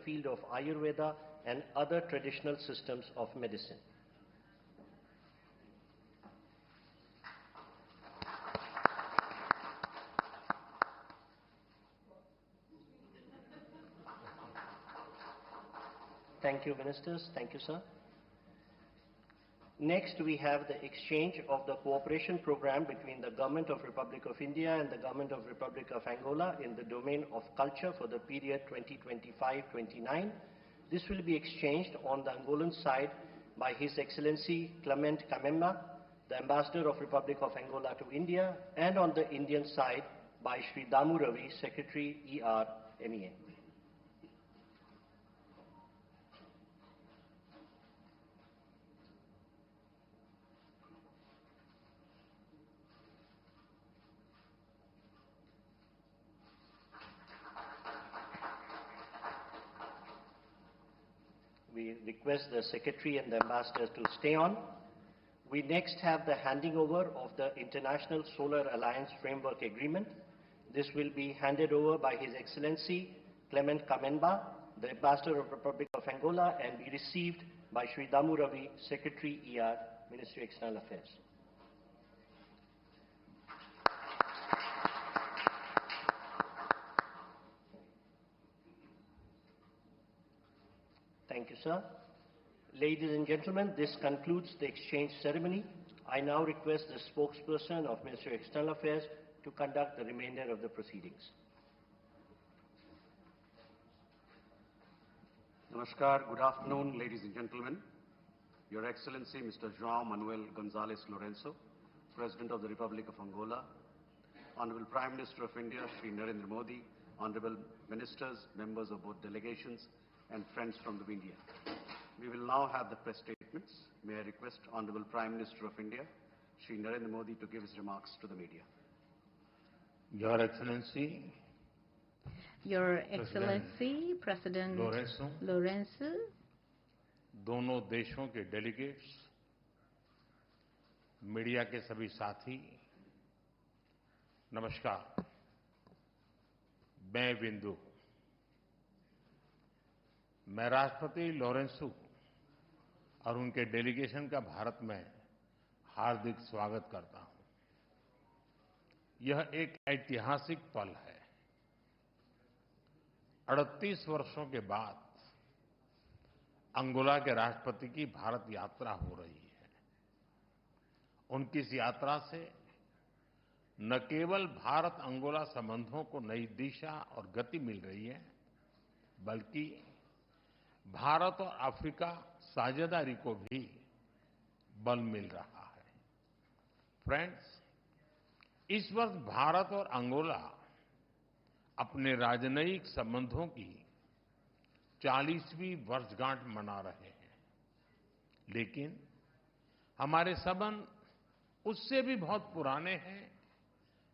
field of Ayurveda and other traditional systems of medicine. Thank you, Ministers. Thank you, sir. Next, we have the exchange of the cooperation program between the Government of Republic of India and the Government of Republic of Angola in the domain of culture for the period 2025-29. This will be exchanged on the Angolan side by His Excellency Clement Kamemba, the Ambassador of Republic of Angola to India, and on the Indian side by Sri Damu Ravi, Secretary ERMEA. We request the Secretary and the Ambassador to stay on. We next have the handing over of the International Solar Alliance Framework Agreement. This will be handed over by His Excellency Clement Kamemba, the Ambassador of Republic of Angola, and be received by Sri Damu Ravi, Secretary ER, Ministry of External Affairs. Thank you, sir. Ladies and gentlemen, this concludes the exchange ceremony. I now request the spokesperson of Ministry of External Affairs to conduct the remainder of the proceedings. Namaskar, good afternoon, ladies and gentlemen. Your Excellency, Mr. João Manuel Gonzalez Lourenço, President of the Republic of Angola, Honorable Prime Minister of India, Shri Narendra Modi, Honorable Ministers, members of both delegations, and friends from the India. We will now have the press statements. May I request Honorable Prime Minister of India, Shri Narendra Modi, to give his remarks to the media. Your Excellency, President Lourenço, दोनों देशों के delegates, media के सभी साथी, नमस्कार। मैं बिंदु, मैं राष्ट्रपति लॉरेंसो और उनके डेलीगेशन का भारत में हार्दिक स्वागत करता हूं। यह एक ऐतिहासिक पल है। 38 वर्षों के बाद अंगोला के राष्ट्रपति की भारत यात्रा हो रही है। उनकी इस यात्रा से न केवल भारत अंगोला संबंधों को नई दिशा और गति मिल रही है, बल्कि भारत और अफ्रीका साझेदारी को भी बल मिल रहा है। फ्रेंड्स, इस वर्ष भारत और अंगोला अपने राजनयिक संबंधों की 40वीं वर्षगांठ मना रहे हैं, लेकिन हमारे संबंध उससे भी बहुत पुराने हैं,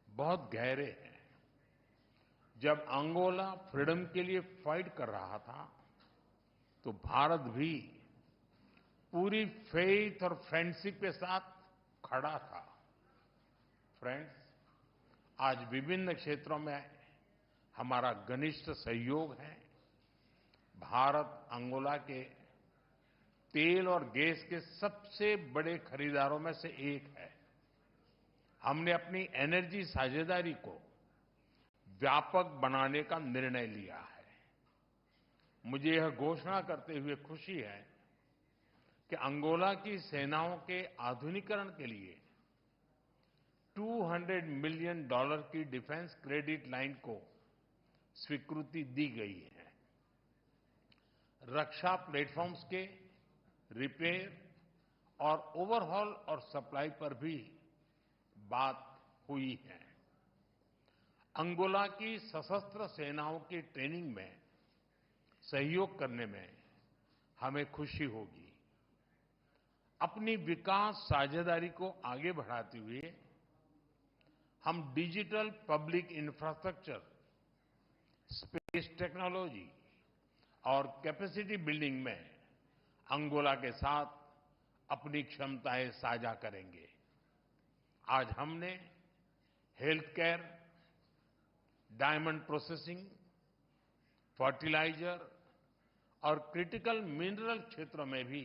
बहुत गहरे हैं। जब अंगोला फ्रीडम के लिए फाइट कर रहा था, तो भारत भी पूरी फेथ और फ्रेंडशिप के साथ खड़ा था। फ्रेंड्स, आज विभिन्न क्षेत्रों में हमारा घनिष्ठ सहयोग है। भारत अंगोला के तेल और गैस के सबसे बड़े खरीदारों में से एक है। हमने अपनी एनर्जी साझेदारी को व्यापक बनाने का निर्णय लिया है। मुझे यह घोषणा करते हुए खुशी है कि अंगोला की सेनाओं के आधुनिकीकरण के लिए $200 मिलियन की डिफेंस क्रेडिट लाइन को स्वीकृति दी गई है। रक्षा प्लेटफॉर्म्स के रिपेयर और ओवरहॉल और सप्लाई पर भी बात हुई है। अंगोला की सशस्त्र सेनाओं की ट्रेनिंग में सहयोग करने में हमें खुशी होगी। अपनी विकास साझेदारी को आगे बढ़ाते हुए हम digital public infrastructure, space technology और कैपेसिटी बिल्डिंग में अंगोला के साथ अपनी क्षमताएं साझा करेंगे। आज हमने health care, diamond processing, fertiliser, और क्रिटिकल मिनरल क्षेत्रों में भी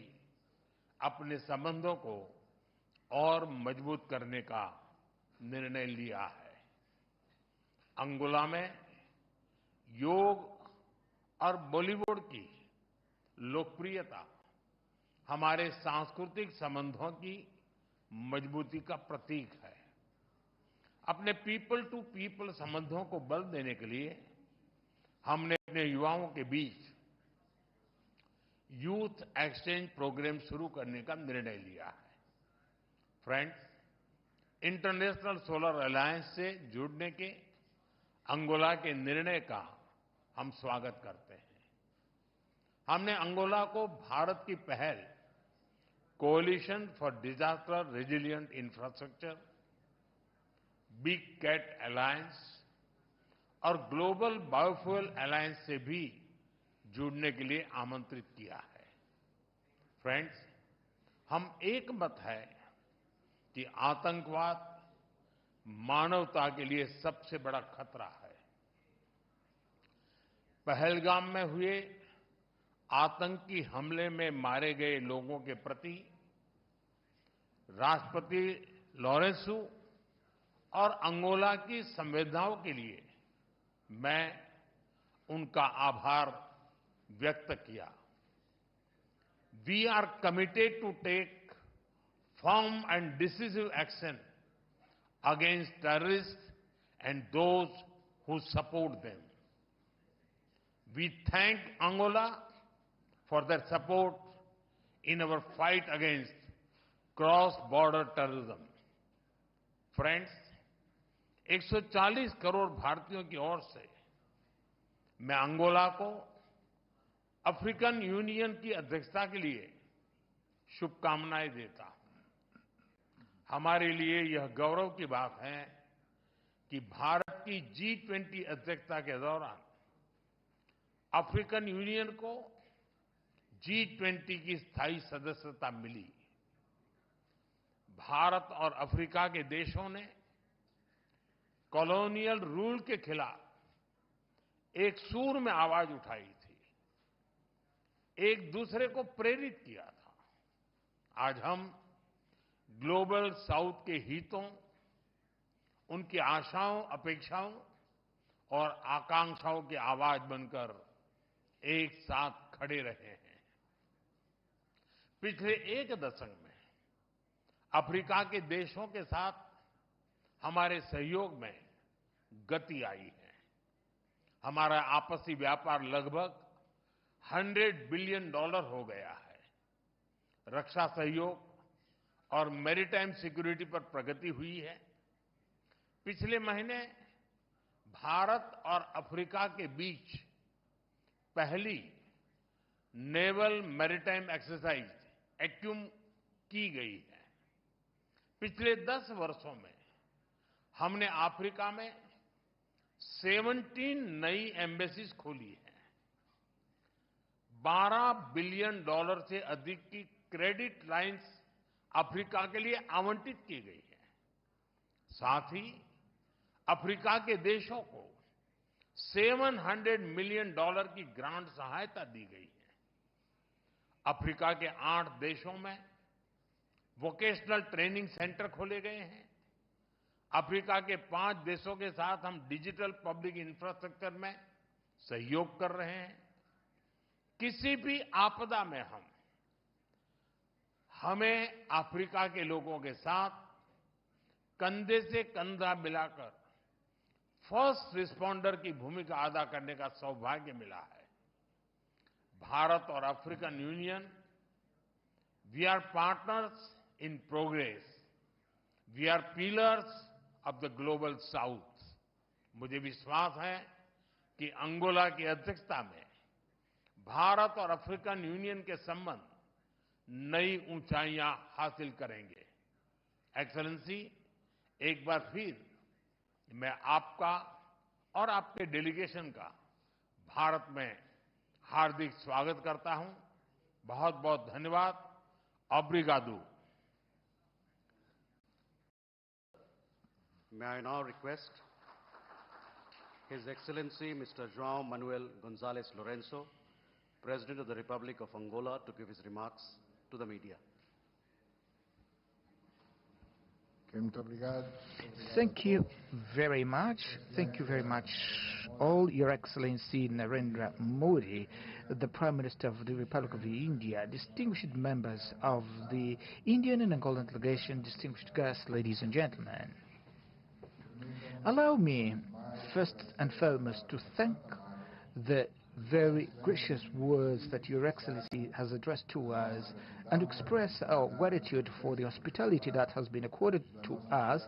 अपने संबंधों को और मजबूत करने का निर्णय लिया है। अंगोला में योग और बॉलीवुड की लोकप्रियता हमारे सांस्कृतिक संबंधों की मजबूती का प्रतीक है। अपने पीपल टू पीपल संबंधों को बल देने के लिए हमने अपने युवाओं के बीच यूथ एक्सचेंज प्रोग्राम शुरू करने का निर्णय लिया है। फ्रेंड्स, इंटरनेशनल सोलर अलायंस से जुड़ने के अंगोला के निर्णय का हम स्वागत करते हैं। हमने अंगोला को भारत की पहल coalition for disaster resilient infrastructure, big cat alliance और ग्लोबल बायोफ्यूल अलायंस से भी जुड़ने के लिए आमंत्रित किया है। फ्रेंड्स, हम एक मत है कि आतंकवाद मानवता के लिए सबसे बड़ा खतरा है। पहलगाम में हुए आतंकी हमले में मारे गए लोगों के प्रति राष्ट्रपति लोरेंसो और अंगोला की संवेदनाओं के लिए मैं उनका आभार व्यक्त किया। We are committed to take firm and decisive action against terrorist and those who support them. We thank Angola for their support in our fight against cross-border terrorism. Friends, 140 crore भारतीयों की ओर से मैं अंगोला को अफ्रीकन यूनियन की अध्यक्षता के लिए शुभकामनाएं देता हूं। हमारे लिए यह गौरव की बात है कि भारत की G20 अध्यक्षता के दौरान अफ्रीकन यूनियन को G20 की स्थायी सदस्यता मिली। भारत और अफ्रीका के देशों ने कॉलोनियल रूल के खिलाफ एक सूर में आवाज उठाई थी, एक दूसरे को प्रेरित किया था। आज हम ग्लोबल साउथ के हितों, उनकी आशाओं, अपेक्षाओं और आकांक्षाओं की आवाज बनकर एक साथ खड़े रहे हैं। पिछले एक दशक में अफ्रीका के देशों के साथ हमारे सहयोग में गति आई है। हमारा आपसी व्यापार लगभग $100 बिलियन हो गया है। रक्षा सहयोग और मैरीटाइम सिक्योरिटी पर प्रगति हुई है। पिछले महीने भारत और अफ्रीका के बीच पहली नेवल मैरीटाइम एक्सरसाइज एक्यूम की गई है। पिछले 10 वर्षों में हमने अफ्रीका में 17 नई एम्बेसीज खोली हैं। $12 बिलियन से अधिक की क्रेडिट लाइंस अफ्रीका के लिए आवंटित की गई है। साथ ही अफ्रीका के देशों को $700 मिलियन की ग्रांट सहायता दी गई है। अफ्रीका के 8 देशों में वोकेशनल ट्रेनिंग सेंटर खोले गए हैं। अफ्रीका के 5 देशों के साथ हम डिजिटल पब्लिक इंफ्रास्ट्रक्चर में सहयोग कर रहे हैं। किसी भी आपदा में हमें अफ्रीका के लोगों के साथ कंधे से कंधा मिलाकर फर्स्ट रिस्पॉन्डर की भूमिका अदा करने का सौभाग्य मिला है। भारत और African Union, we are partners in progress, we are pillars of the Global South. मुझे विश्वास है कि अंगोला की अध्यक्षता में भारत और अफ्रीकन यूनियन के संबंध नई ऊंचाइयां हासिल करेंगे। एक्सेलेंसी, एक बार फिर मैं आपका और आपके डेलीगेशन का भारत में हार्दिक स्वागत करता हूं। बहुत बहुत धन्यवाद। Obrigado. May I now request His Excellency Mr. João Manuel Gonzalez Lourenço, President of the Republic of Angola, to give his remarks to the media. Thank you very much. Thank you very much, all Your Excellency Narendra Modi, the Prime Minister of the Republic of India, distinguished members of the Indian and Angolan delegation, distinguished guests, ladies and gentlemen. Allow me, first and foremost, to thank the very gracious words that Your Excellency has addressed to us and express our gratitude for the hospitality that has been accorded to us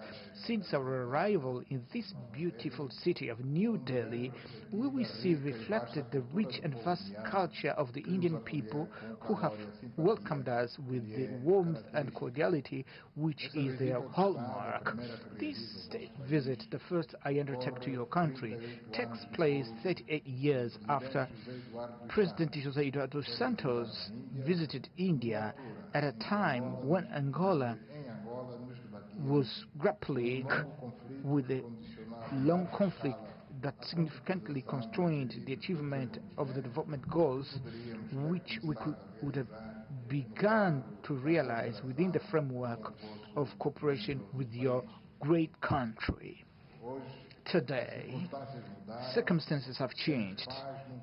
since our arrival in this beautiful city of New Delhi, where we see reflected the rich and vast culture of the Indian people who have welcomed us with the warmth and cordiality which is their hallmark. This state visit, the first I undertake to your country, takes place 38 years after President José Eduardo Santos visited India at a time when Angola was grappling with a long conflict that significantly constrained the achievement of the development goals which we would have begun to realize within the framework of cooperation with your great country. Today, circumstances have changed.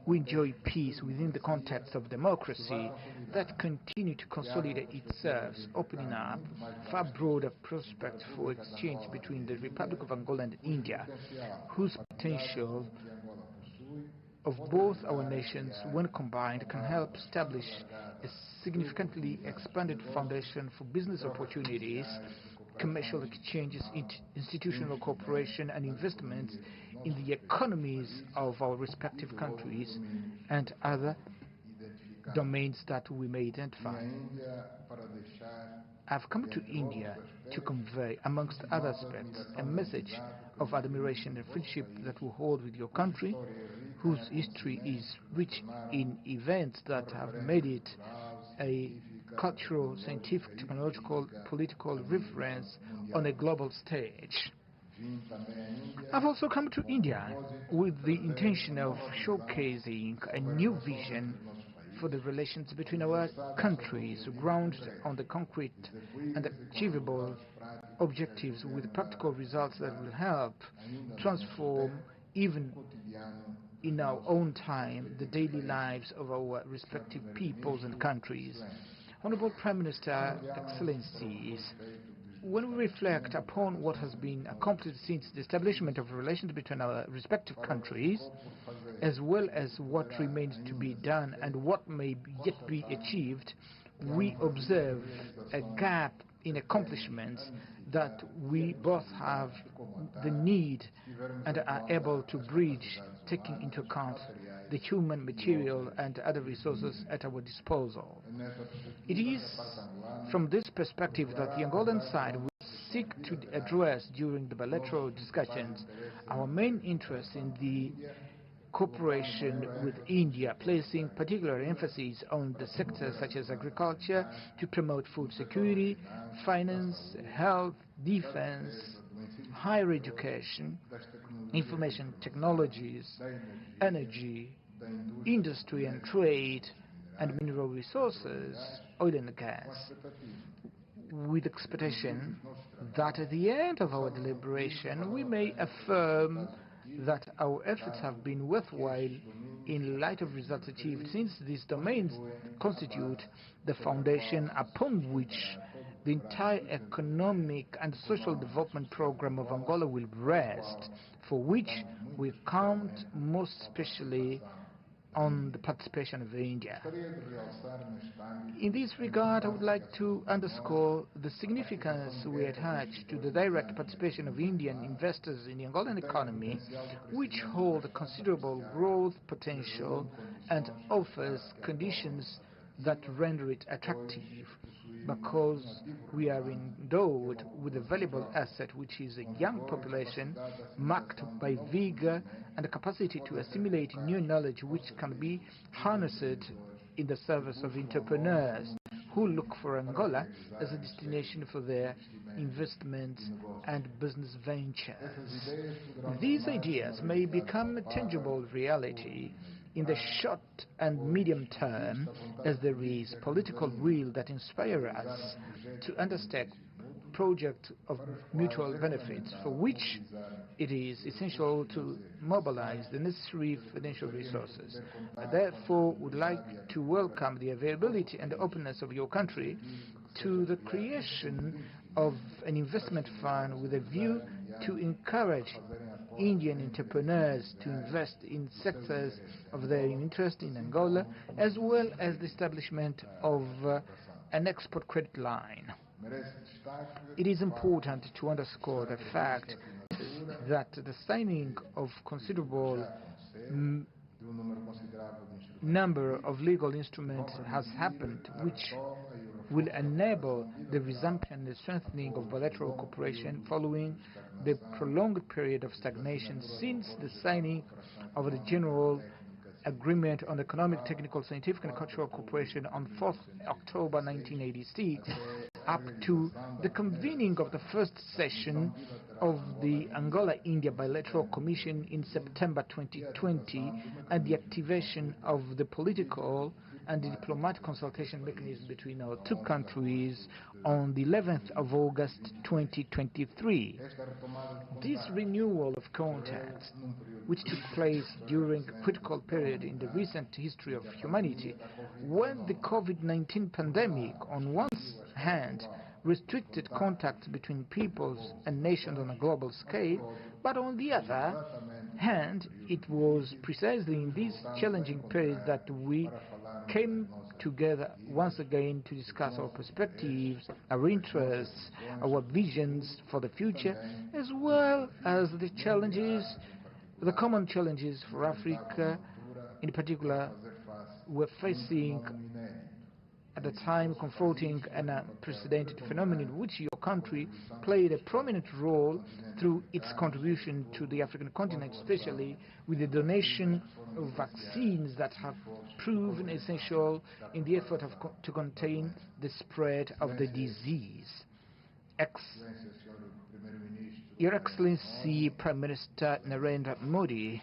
We enjoy peace within the context of democracy that continue to consolidate itself, opening up far broader prospects for exchange between the Republic of Angola and India, whose potential of both our nations, when combined, can help establish a significantly expanded foundation for business opportunities, commercial exchanges, institutional cooperation and investments in the economies of our respective countries and other domains that we may identify. I've come to India to convey, amongst other aspects, a message of admiration and friendship that we hold with your country, whose history is rich in events that have made it a cultural, scientific, technological, political reference on a global stage. I've also come to India with the intention of showcasing a new vision for the relations between our countries, grounded on the concrete and achievable objectives with practical results that will help transform, even in our own time, the daily lives of our respective peoples and countries. Honorable Prime Minister, Excellencies, when we reflect upon what has been accomplished since the establishment of relations between our respective countries, as well as what remains to be done and what may yet be achieved, we observe a gap in accomplishments that we both have the need and are able to bridge, taking into account the human, material and other resources at our disposal. It is from this perspective that the Angolan side will seek to address during the bilateral discussions our main interest in the cooperation with India, placing particular emphasis on the sectors such as agriculture to promote food security, finance, health, defense, higher education, information technologies, energy, industry and trade, and mineral resources, oil and gas, with expectation that at the end of our deliberation we may affirm that our efforts have been worthwhile in light of results achieved, since these domains constitute the foundation upon which the entire economic and social development program of Angola will rest, for which we count most especially on the participation of India. In this regard, I would like to underscore the significance we attach to the direct participation of Indian investors in the Angolan economy, which hold a considerable growth potential and offers conditions that render it attractive, because we are endowed with a valuable asset, which is a young population marked by vigor and a capacity to assimilate new knowledge which can be harnessed in the service of entrepreneurs who look for Angola as a destination for their investments and business ventures. These ideas may become a tangible reality in the short and medium term, as there is political will that inspire us to undertake projects of mutual benefits, for which it is essential to mobilize the necessary financial resources. I therefore would like to welcome the availability and openness of your country to the creation of an investment fund with a view to encourage Indian entrepreneurs to invest in sectors of their interest in Angola, as well as the establishment of an export credit line. It is important to underscore the fact that the signing of considerable number of legal instruments has happened, which will enable the resumption and the strengthening of bilateral cooperation following the prolonged period of stagnation since the signing of the General Agreement on Economic, Technical, Scientific and Cultural Cooperation on 4th October 1986, up to the convening of the first session of the Angola-India Bilateral Commission in September 2020 and the activation of the political and the diplomatic consultation mechanism between our two countries on the 11th of August 2023. This renewal of contacts, which took place during a critical period in the recent history of humanity, when the COVID-19 pandemic, on one hand, restricted contact between peoples and nations on a global scale, but on the other hand, it was precisely in this challenging period that we came together once again to discuss our perspectives, our interests, our visions for the future, as well as the challenges, the common challenges for Africa, in particular, we're facing at the time confronting an unprecedented phenomenon in which your country played a prominent role through its contribution to the African continent, especially with the donation of vaccines that have proven essential in the effort to contain the spread of the disease. Your Excellency Prime Minister Narendra Modi,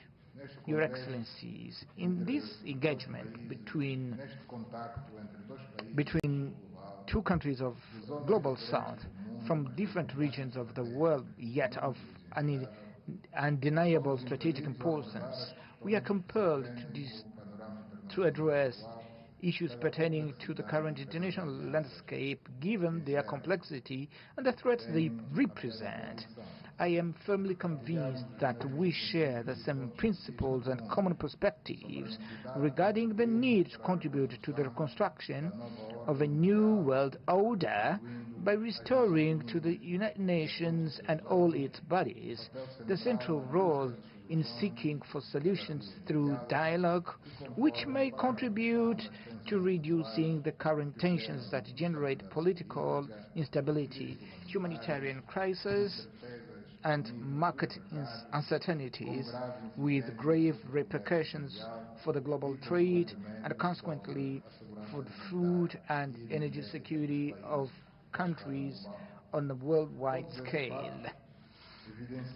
Your Excellencies, in this engagement between two countries of Global South from different regions of the world, yet of undeniable strategic importance, we are compelled to address issues pertaining to the current international landscape, given their complexity and the threats they represent. I am firmly convinced that we share the same principles and common perspectives regarding the need to contribute to the reconstruction of a new world order by restoring to the United Nations and all its bodies the central role in seeking for solutions through dialogue, which may contribute to reducing the current tensions that generate political instability, humanitarian crisis, and market uncertainties, with grave repercussions for the global trade and consequently for the food and energy security of countries on a worldwide scale.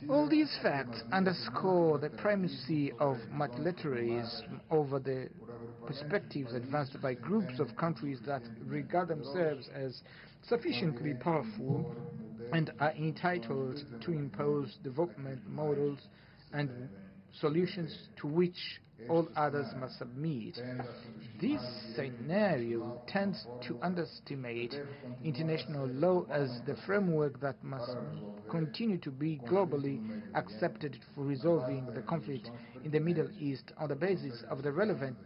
All these facts underscore the primacy of multilateralism over the perspectives advanced by groups of countries that regard themselves as sufficiently powerful and are entitled to impose development models and solutions to which all others must submit. This scenario tends to underestimate international law as the framework that must continue to be globally accepted for resolving the conflict in the Middle East on the basis of the relevant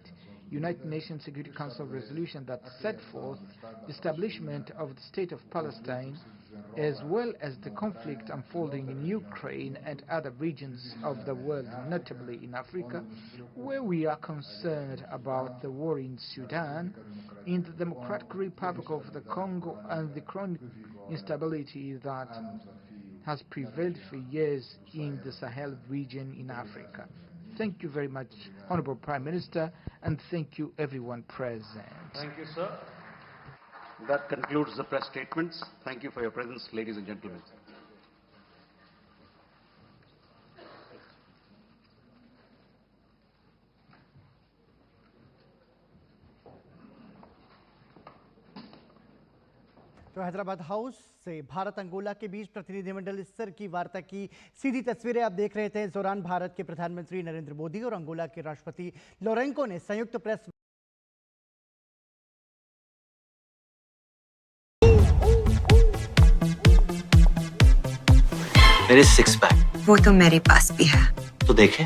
United Nations Security Council resolution that set forth the establishment of the State of Palestine, as well as the conflict unfolding in Ukraine and other regions of the world, notably in Africa, where we are concerned about the war in Sudan, in the Democratic Republic of the Congo, and the chronic instability that has prevailed for years in the Sahel region in Africa. Thank you very much, Honorable Prime Minister, and thank you everyone present. Thank you, sir. That concludes the press statements. Thank you for your presence, ladies and gentlemen. तो Hyderabad house से Bharat Angola के बीच प्रतिनिधिमंडल स्तर की वार्ता की सीधी तस्वीरें आप देख रहे थे। इस दौरान भारत के प्रधानमंत्री नरेंद्र मोदी और अंगोला के राष्ट्रपति लोरेंको ने संयुक्त प्रेस मेरे सिक्स पैक वो तो मेरे पास भी है। तो देखें।